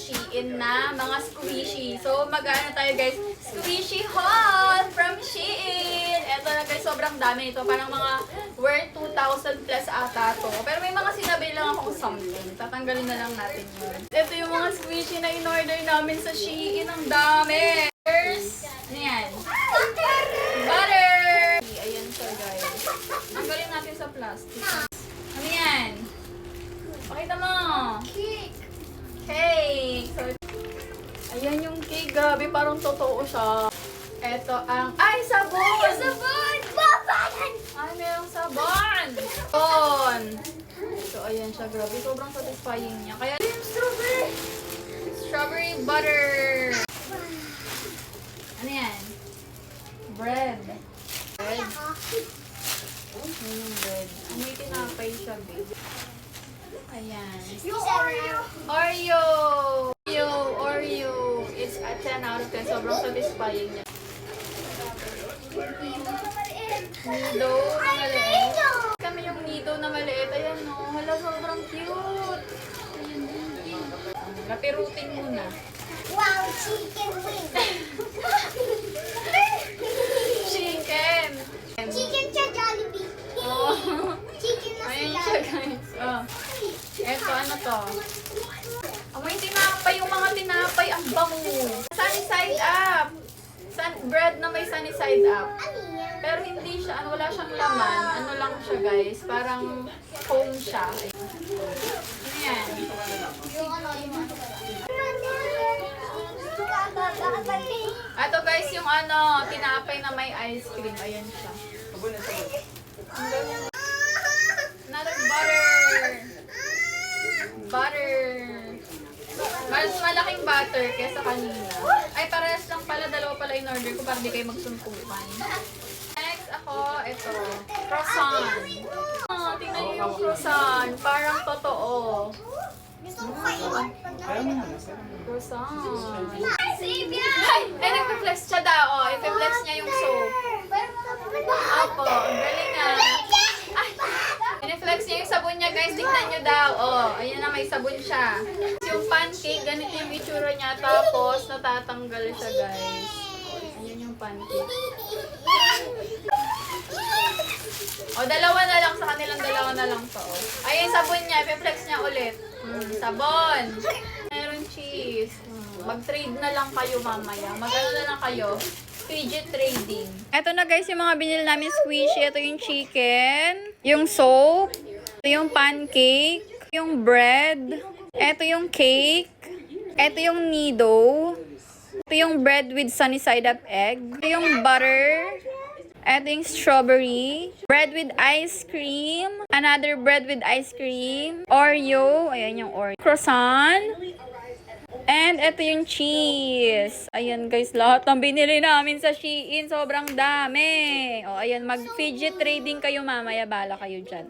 Shein na mga squishy. So, mag-ano tayo guys, squishy haul from Shein. Eto na guys, sobrang dami ito. Parang mga worth 2,000 plus ata to. Pero may mga sinabi lang akong something. Tatanggalin na lang natin yun. Ito yung mga squishy na in-order namin sa Shein. Ang dami! First, ano yan? Butter! Ayan siya guys. Tanggalin natin sa plastic. Ano yan? Pakita mo! Cake! So, ayan yung cake. Grabe, parang totoo siya. Ito ang... Ay, sabon! Sabon! Babalan! Ay, merong sabon! Sabon! So, ayan siya. Grabe, sobrang satisfying niya. Kaya, Strawberry! strawberry butter! Ano yan? Bread. Bread. Ayan yung bread. May tinapay siya, babe. Ayan. Yung Oreo! Oreo! Oreo! It's a 10 out of 10. Sobrang satisfying niya. Nido na maliit. Kami yung nido na maliit. Ayan no. Hala, sobrang cute. Ayan din. Lapirutin muna. Wow, chicken wing! Chicken! Chicken siya Jollibee! Oh. Chicken na Ayan sila! siya guys. Oh. Eto, ano to? May tinapay, yung mga tinapay, ang bango. Sunny side up. Bread na may sunny side up. Ano yan? Pero hindi siya, wala siyang laman. Ano lang siya guys, parang foam siya. Ano yan? Yung ano, yung ano ba? Ito guys, yung ano, tinapay na may ice cream. Ayan siya. Ang galing. Another butter. Butter. Mas malaking butter kesa kanina. Ay, parehas lang pala. Dalawa pala in order ko para di kayo magsuntukan. Next ako, ito. Croissant. Oh, tingnan niyo yung croissant. Parang totoo. Gusto ko kainin. Croissant. Save yan! Ay, nagpa-flex siya daw. Oh, ipa-flex niya yung soap. Opo, ang galing nga. Ay, in-flex niya yung sabon niya, guys. Tingnan niyo daw. Oh, ayan na, may sabon siya. Yung pancake, ganito yung itsura niya. Tapos, natatanggal siya, guys. Ayan yung pancake. O, dalawa na lang. Sa kanilang dalawa na lang to. Oh. Ay, yung sabon niya. Ipa-flex niya ulit. Sabon. Meron cheese. Mag-trade na lang kayo mamaya. Mag-ano na lang kayo. Fidget trading. Ito na guys yung mga binili namin squishy. Ito yung chicken, yung soap, ito yung pancake, yung bread, ito yung cake, ito yung nido, ito yung bread with sunny side up egg, ito yung butter, ito yung strawberry, bread with ice cream, another bread with ice cream, Oreo, ayan yung Oreo, croissant, and ito yung cheese. Ayan guys, lahat ng binili namin sa Shein. Sobrang dami. O, ayan, mag-fidget trading kayo mamaya. Bala kayo dyan.